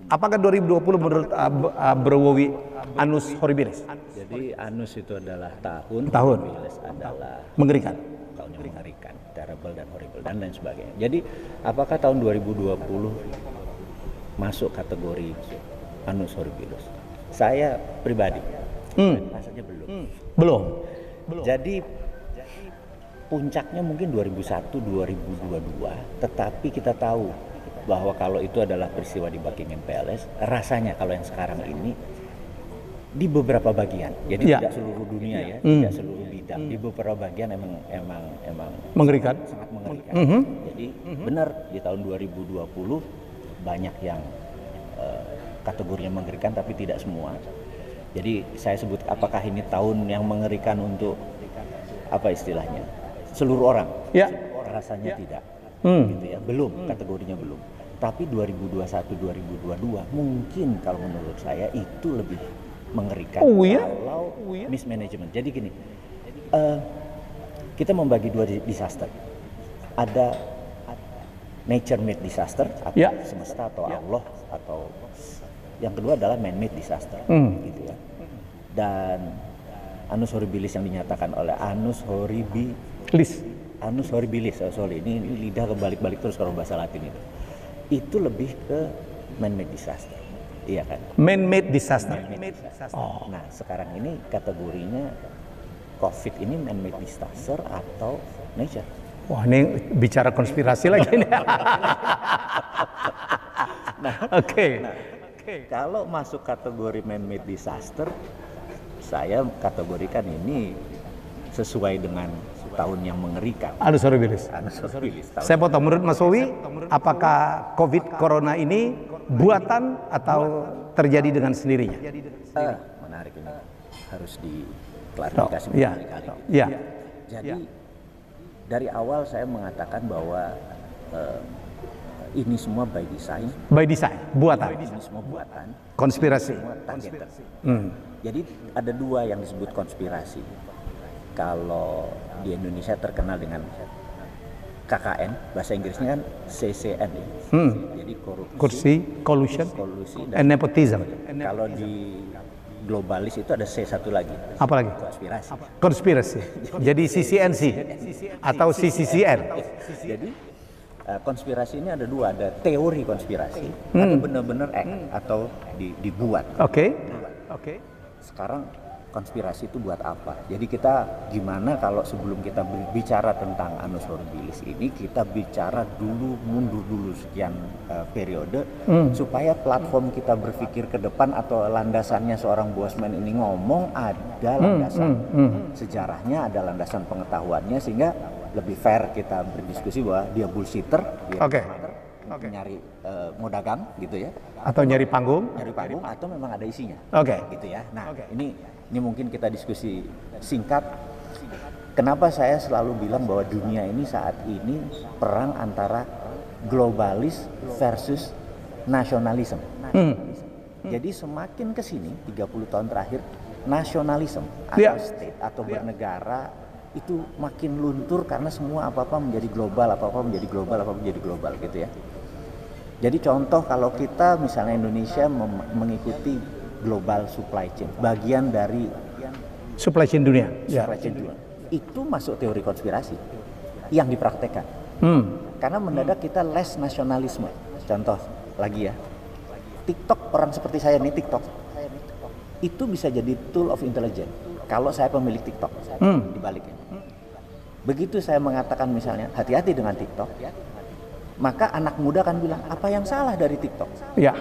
Apakah 2020 menurut Browowi annus horribilis? Jadi annus itu adalah tahun, Tahun. horribilis adalah Mengerikan. tahun yang mengerikan, terrible dan horrible dan lain sebagainya. Jadi apakah tahun 2020 masuk kategori annus horribilis? Saya pribadi rasanya belum. Belum. Jadi puncaknya mungkin 2001, 2022, tetapi kita tahu bahwa kalau itu adalah peristiwa di Buckingham Palace, rasanya kalau yang sekarang ini di beberapa bagian, jadi Ya. tidak seluruh dunia ya, tidak seluruh bidang, di beberapa bagian emang Mengerikan. sangat mengerikan. Jadi benar di tahun 2020 banyak yang kategorinya mengerikan, tapi tidak semua. Jadi saya sebut apakah ini tahun yang mengerikan untuk apa istilahnya seluruh orang? Ya. Rasanya tidak, gitu ya, belum kategorinya belum. Tapi 2021, 2022 mungkin kalau menurut saya itu lebih mengerikan kalau mismanagement. Jadi gini, kita membagi dua disaster. Ada nature made disaster atau semesta atau Allah, atau yang kedua adalah man made disaster, gitu ya. Dan annus horribilis yang dinyatakan oleh annus horribilis, ini lidah kebalik-balik terus kalau bahasa Latin itu lebih ke man made disaster, iya kan? Man-made disaster. Nah sekarang ini kategorinya COVID ini man made disaster atau nature. Wah, ini bicara konspirasi lagi nih. Oke. Kalau masuk kategori man-made disaster, saya kategorikan ini sesuai dengan tahun yang mengerikan. Annus horribilis. Annus horribilis. Saya potong, menurut Mas Wowi, apakah COVID Corona ini buatan atau terjadi dengan sendirinya? Menarik ini, harus diklarifikasi Ya. berkali-kali. Ya. Jadi dari awal saya mengatakan bahwa ini semua by design. By design, buatan. Ini semua buatan. Konspirasi. Semua targeted. Jadi ada dua yang disebut konspirasi. Kalau di Indonesia terkenal dengan KKN, bahasa Inggrisnya kan CCN ya. Jadi Kursi, collusion, kolusi and nepotism. kalau di globalis itu ada C1 lagi. Apa lagi? Konspirasi. Konspirasi. Jadi CCNC atau CCCN. Jadi konspirasi ini ada dua, ada teori konspirasi, ada benar-benar atau dibuat. Oke. Sekarang konspirasi itu buat apa? Jadi kita gimana kalau sebelum kita bicara tentang annus horribilis ini, kita bicara dulu, mundur dulu sekian periode, supaya platform kita berpikir ke depan atau landasannya seorang Bosman ini ngomong ada landasan sejarahnya, ada landasan pengetahuannya, sehingga lebih fair kita berdiskusi bahwa dia bullshitter, dia nyari mau dagang gitu ya, Atau nyari panggung? atau memang ada isinya, gitu ya. Nah ini mungkin kita diskusi singkat. Kenapa saya selalu bilang bahwa dunia ini saat ini perang antara globalis versus nasionalisme. Jadi semakin ke sini 30 tahun terakhir, nasionalisme atau state atau bernegara itu makin luntur karena semua apa-apa menjadi global, apa-apa menjadi global gitu ya. Jadi contoh kalau kita misalnya Indonesia mengikuti global supply chain, bagian dari Supply chain dunia. supply chain dunia, itu masuk teori konspirasi yang dipraktekkan. Karena mendadak kita less nasionalisme. Contoh lagi ya, TikTok, orang seperti saya nih TikTok, itu bisa jadi tool of intelligence kalau saya pemilik TikTok. Dibaliknya, begitu saya mengatakan misalnya hati-hati dengan TikTok, maka anak muda kan bilang apa yang salah dari TikTok? Ya.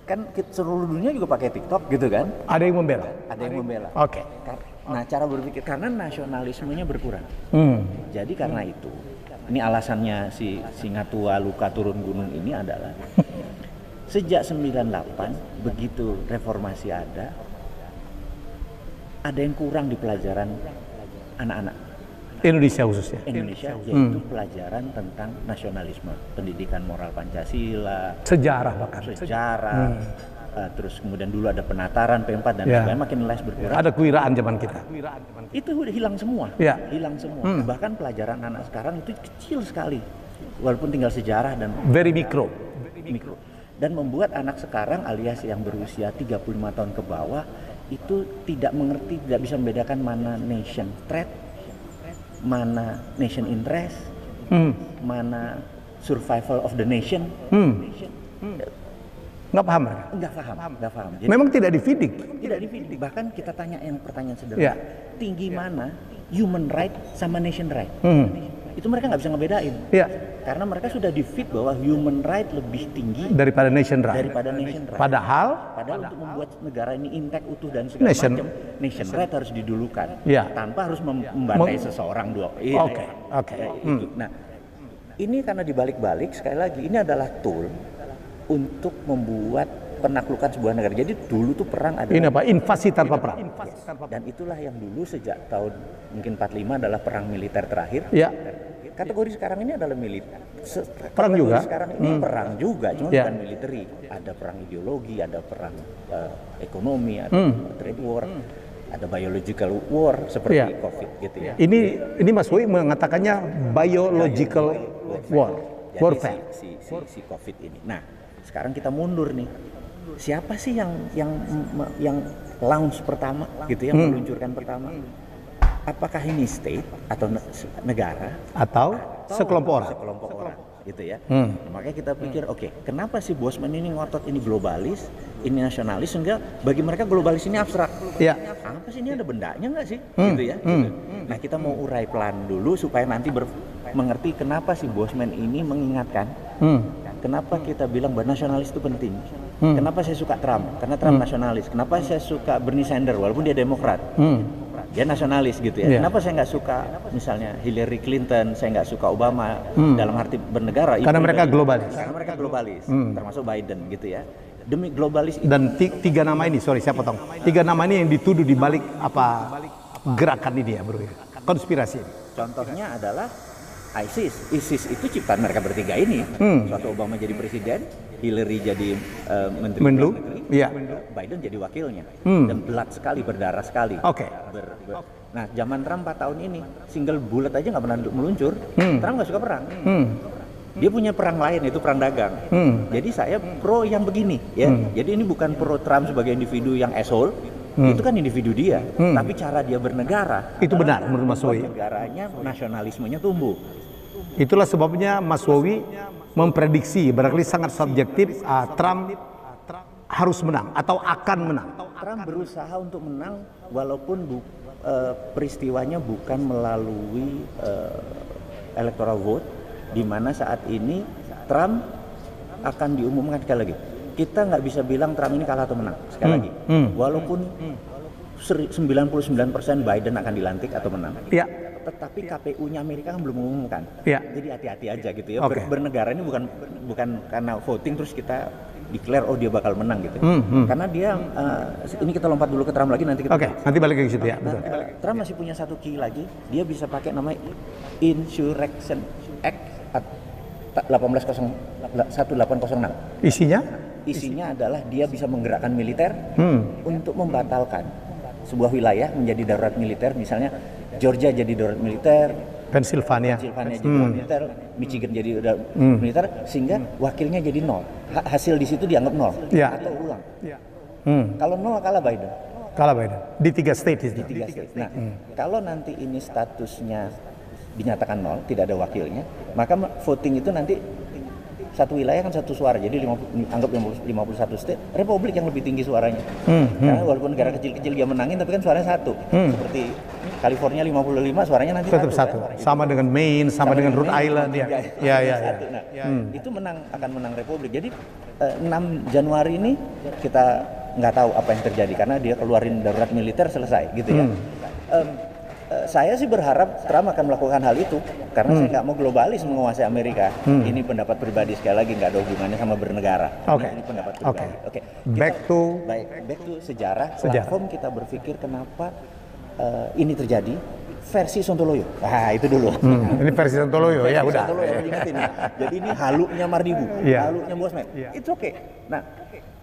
Kan seluruh dunia juga pakai TikTok gitu kan? Ada yang membela. Ada yang membela. Oke. Nah cara berpikir, karena nasionalismenya berkurang. Jadi karena itu, ini alasannya si singa tua luka turun gunung ini adalah sejak 98 begitu reformasi ada yang kurang di pelajaran anak-anak Indonesia khususnya. Indonesia, yaitu pelajaran tentang nasionalisme, pendidikan moral Pancasila, Sejarah bahkan. Terus kemudian dulu ada penataran P4 dan sebagainya, makin les berkurang. Ada kewiraan zaman kita. Itu hilang semua, hilang semua. Bahkan pelajaran anak sekarang itu kecil sekali, walaupun tinggal sejarah dan Very micro. dan membuat anak sekarang alias yang berusia 35 tahun ke bawah itu tidak mengerti, tidak bisa membedakan mana nation threat, mana nation interest, mana survival of the nation. Nggak paham? Nggak paham. Jadi, memang tidak dididik. Tidak dididik. Bahkan kita tanya yang pertanyaan sederhana, tinggi mana human right sama nation right? Itu mereka nggak bisa ngebedain. Karena mereka sudah di-feed bahwa human right lebih tinggi daripada nation right. Padahal untuk membuat negara ini intact, utuh dan segala macam, nation right harus didulukan. Tanpa harus membantai seseorang dua. Nah, ini karena dibalik-balik, sekali lagi ini adalah tool untuk membuat penaklukan sebuah negara. Jadi dulu tuh perang adalah ini apa? Invasi tanpa perang. Dan itulah yang dulu sejak tahun mungkin 45 adalah perang militer terakhir. Kategori sekarang ini adalah militer. Perang juga. Sekarang ini perang juga, cuma bukan military. Ada perang ideologi, ada perang ekonomi, ada trade war, ada biological war seperti COVID gitu ya. Ini Mas Wowi mengatakannya biological war, warfare. Si COVID ini. Nah, sekarang kita mundur nih. Siapa sih yang launch pertama gitu ya, meluncurkan pertama? Apakah ini state atau negara atau sekelompok orang gitu ya. Makanya kita pikir kenapa sih Bosman ini ngotot ini globalis, ini nasionalis, sehingga bagi mereka globalis ini abstrak. Apa sih, ini ada bendanya nggak sih? Gitu ya. Nah, kita mau urai pelan dulu supaya nanti mengerti kenapa sih Bosman ini mengingatkan. Kenapa kita bilang bahwa nasionalis itu penting? Kenapa saya suka Trump? Karena Trump nasionalis. Kenapa saya suka Bernie Sanders walaupun dia Demokrat? Dia nasionalis gitu ya. Kenapa saya nggak suka misalnya Hillary Clinton, saya nggak suka Obama dalam arti bernegara? Karena mereka globalis. Karena mereka globalis, termasuk Biden gitu ya. Demi globalis itu. Dan tiga nama ini, sorry saya potong. Tiga nama ini yang dituduh di balik apa gerakan ini ya bro ya. Konspirasi. Contohnya adalah ISIS itu ciptaan mereka bertiga ini. Suatu Obama jadi presiden, Hillary jadi menteri luar negeri, Biden jadi wakilnya, dan belat sekali, berdarah sekali. Nah, zaman Trump 4 tahun ini single bullet aja nggak pernah meluncur. Trump nggak suka perang. Dia punya perang lain, itu perang dagang. Jadi saya pro yang begini ya. Jadi ini bukan pro Trump sebagai individu yang asshole. Itu kan individu dia, tapi cara dia bernegara itu benar menurut Mas Wowi. Negaranya nasionalismenya tumbuh. Itulah sebabnya Mas Wowi memprediksi barangkali sangat subjektif Trump harus menang atau akan menang. Trump berusaha untuk menang walaupun peristiwanya bukan melalui electoral vote, di mana saat ini Trump akan diumumkan sekali lagi. Kita nggak bisa bilang Trump ini kalah atau menang sekali lagi. Walaupun 99% Biden akan dilantik atau menang. Tetapi KPU-nya Amerika kan belum mengumumkan. Jadi hati-hati aja gitu ya. Bernegara ini bukan karena voting terus kita declare dia bakal menang gitu. Karena dia ini kita lompat dulu ke Trump lagi, nanti kita nanti balik ke situ ya. Trump masih punya satu key lagi, dia bisa pakai namanya Insurrection Act 1806. Isinya adalah dia bisa menggerakkan militer untuk membatalkan sebuah wilayah menjadi darurat militer, misalnya Georgia jadi darurat militer, Pennsylvania jadi darurat militer, Michigan jadi darurat militer, sehingga wakilnya jadi nol. Hasil di situ dianggap nol atau ulang. Kalau nol kalah Biden. Di 3 state. Nah, kalau nanti ini statusnya dinyatakan nol, tidak ada wakilnya, maka voting itu nanti satu wilayah kan satu suara, jadi anggap 51 state, Republik yang lebih tinggi suaranya. Karena walaupun negara kecil-kecil dia menangin, tapi kan suaranya satu. Seperti California 55, suaranya nanti tetap satu. Kan? Sama dengan Maine, sama dengan Rhode Island ya. Itu akan menang Republik. Jadi 6 Januari ini kita nggak tahu apa yang terjadi karena dia keluarin darurat militer selesai gitu ya. Saya sih berharap Trump akan melakukan hal itu karena saya nggak mau globalis menguasai Amerika. Ini pendapat pribadi, sekali lagi nggak ada hubungannya sama bernegara. Ini pendapat pribadi. Back to sejarah. Platform kita berpikir kenapa ini terjadi versi Sontoloyo. Itu dulu. Ini versi Sontoloyo ya udah. Jadi ini haluknya Mardigu, haluknya Bosman. It's okay. Nah,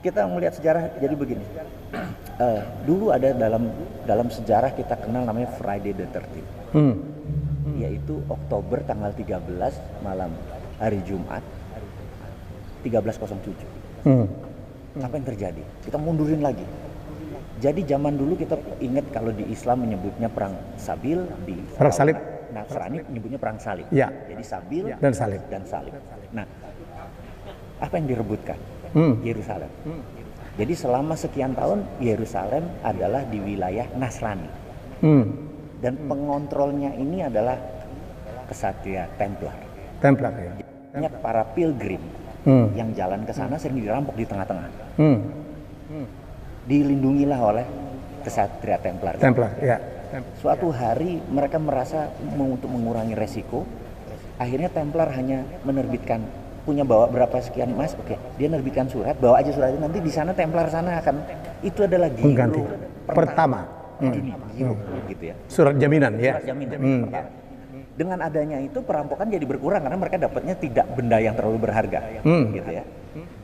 kita melihat sejarah jadi begini. Dulu ada dalam sejarah kita kenal namanya Friday the 13th. Yaitu Oktober tanggal 13 malam hari Jumat 1307. Apa yang terjadi? Kita mundurin lagi. Jadi zaman dulu kita ingat kalau di Islam menyebutnya perang Sabil, di perang salib. Nasrani menyebutnya perang salib. Ya. Jadi Sabil dan salib. Nah, apa yang direbutkan? Yerusalem. Jadi selama sekian tahun Yerusalem adalah di wilayah Nasrani. Dan pengontrolnya ini adalah kesatria Templar. Templar ya. Banyak para pilgrim yang jalan ke sana sering dirampok di tengah-tengah. Dilindungilah oleh kesatria Templar. Templar, ya. Suatu hari mereka merasa untuk mengurangi resiko, akhirnya Templar hanya menerbitkan, punya bawa berapa sekian emas, oke, dia menerbitkan surat, bawa aja suratnya, nanti di sana Templar sana akan, itu adalah mengganti pertama dunia, gitu ya. Surat jaminan ya. Surat jaminan pertama. Dengan adanya itu perampokan jadi berkurang karena mereka dapatnya tidak benda yang terlalu berharga, gitu ya.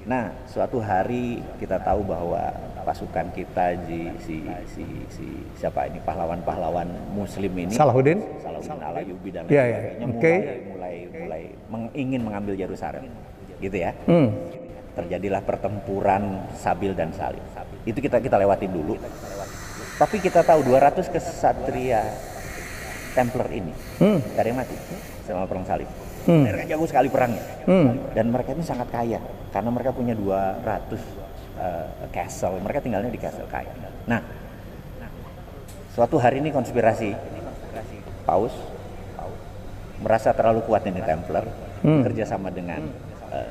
Nah, suatu hari kita tahu bahwa pasukan kita siapa ini pahlawan-pahlawan Muslim ini, Salahuddin Al-Ayyubi dan lain sebagainya, mulai ingin mengambil Yerusalem, gitu ya. Terjadilah pertempuran Sabil dan Salib. Itu kita lewatin dulu. Tapi kita tahu 200 kesatria Templar ini gak ada yang mati selama perang salib. Mereka jago sekali perangnya. Dan mereka ini sangat kaya karena mereka punya 200 castle. Mereka tinggalnya di castle kaya. Nah, suatu hari ini konspirasi Paus merasa terlalu kuat ini Templar, kerja sama dengan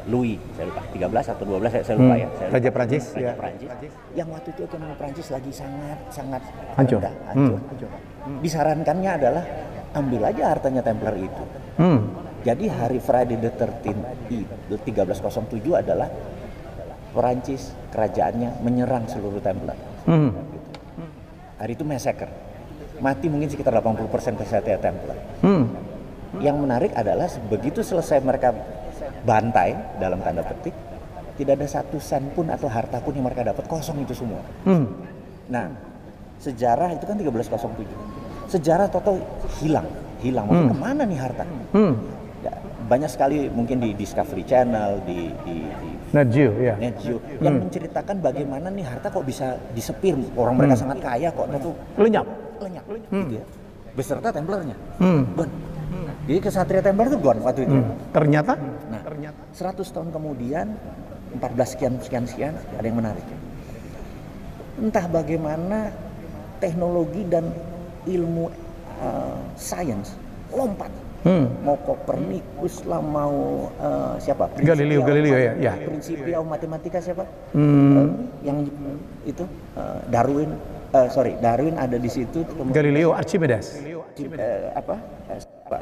Louis, saya lupa, 13 atau 12 saya lupa ya. Raja Prancis. Yang waktu itu ekonomi Prancis lagi sangat hancur. Disarankannya adalah ambil aja hartanya Templar itu. Jadi hari Friday the 13th 1307 adalah Prancis kerajaannya menyerang seluruh Templar. Hari itu massacre. Mati mungkin sekitar 80% kesatria Templar. Yang menarik adalah begitu selesai mereka bantai dalam tanda petik, tidak ada satu sen pun atau harta pun yang mereka dapat, kosong itu semua. Nah, sejarah itu kan 1307. Sejarah total hilang. Maksudnya kemana nih harta? Ya, banyak sekali mungkin di Discovery Channel, di Net Geo yang menceritakan bagaimana nih harta kok bisa disepir, orang mereka sangat kaya kok itu lenyap. Gitu ya. Beserta Templarnya. Jadi kesatria Templar itu gone waktu itu. Ternyata 100 tahun kemudian 14 sekian ada yang menarik. Entah bagaimana teknologi dan ilmu sains lompat. Mau Copernicus lah, mau siapa? Galileo ya. Principia Mathematica siapa? Yang itu Darwin ada di situ. Galileo Archimedes.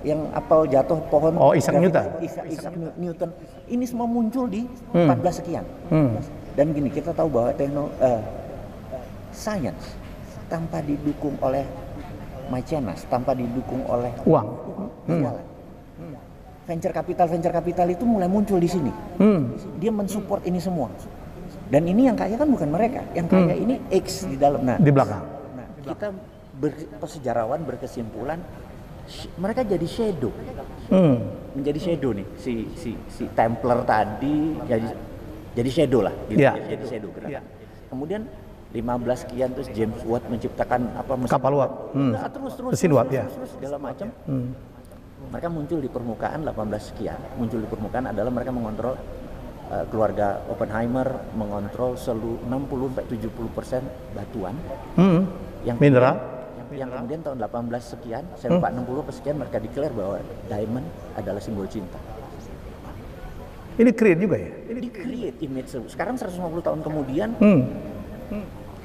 Yang apel jatuh pohon. Isaac Newton. Ini semua muncul di 14 sekian. Dan gini, kita tahu bahwa sains tanpa didukung oleh mecenas, tanpa didukung oleh uang, venture capital itu mulai muncul di sini. Dia mensupport ini semua. Dan ini yang kaya kan bukan mereka, yang kaya ini X di dalam. Di belakang. Nah, kita sejarawan berkesimpulan mereka jadi shadow. Menjadi shadow nih si Templar tadi jadi shadow lah gitu. Jadi shadow gerakan. Kemudian 15 sekian terus James Watt menciptakan kapal uap. Mesin uap terus segala macam. Mereka muncul di permukaan 18 sekian. Muncul di permukaan adalah mereka mengontrol keluarga Oppenheimer, mengontrol 60-70% batuan yang mineral. Yang kemudian tahun 18 sekian, saya lupa 60 sekian, mereka declare bahwa diamond adalah simbol cinta. Ini create juga ya? Ini create image. Sekarang 150 tahun kemudian,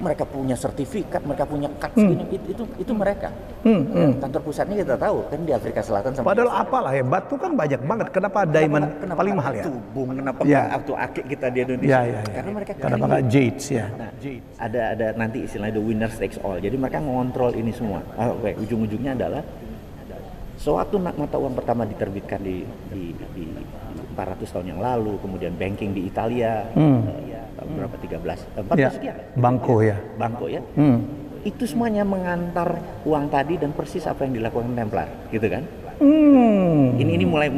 mereka punya sertifikat, mereka punya kad segini, itu mereka. Kantor pusatnya kita tahu kan di Afrika Selatan. Padahal apalah ya, batu kan banyak banget. Kenapa diamond paling mahal ya? Kenapa waktu akik kita di Indonesia? Karena mereka kenapa nggak jades ya? Nah, ada nanti istilahnya the winner takes all. Jadi mereka mengontrol ini semua. Ujung-ujungnya adalah suatu mata uang pertama diterbitkan di 400 tahun yang lalu, kemudian banking di Italia. Berapa 14 sekian. Bangko ya. Itu semuanya mengantar uang tadi dan persis apa yang dilakukan Templar, gitu kan? Ini mulai